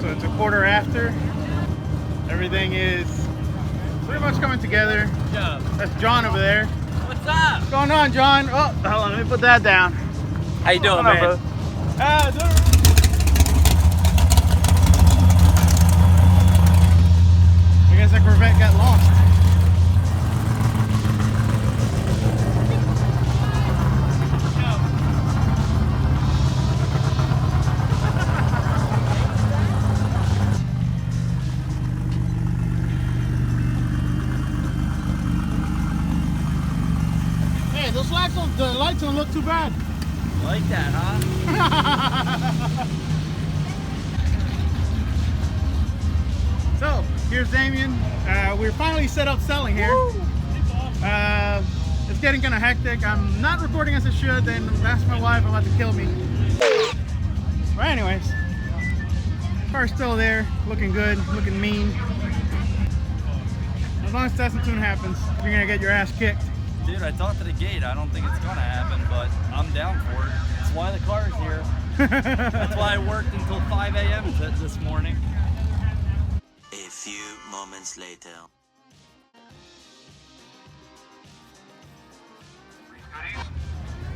It's a quarter after. Everything is pretty much coming together. Yeah. That's John over there. What's up? What's going on, John? Oh, hold on, let me put that down. How you doing, man? I guess that Corvette got lost. Hey, those lights don't, the lights don't look too bad. Like that, huh? So, here's Damien. We're finally set up selling here. It's getting kind of hectic. I'm not recording as I should, then that's my wife about to kill me. But anyways, car's still there, looking good, looking mean. As long as Test and Tune happens, you're gonna get your ass kicked. Dude, I talked to the gate. I don't think it's gonna happen, but I'm down for it. That's why the car's here. That's why I worked until 5 a.m. this morning. A few moments later.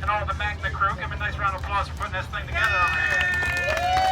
And all the MAGNA crew, give a nice round of applause for putting this thing together over here.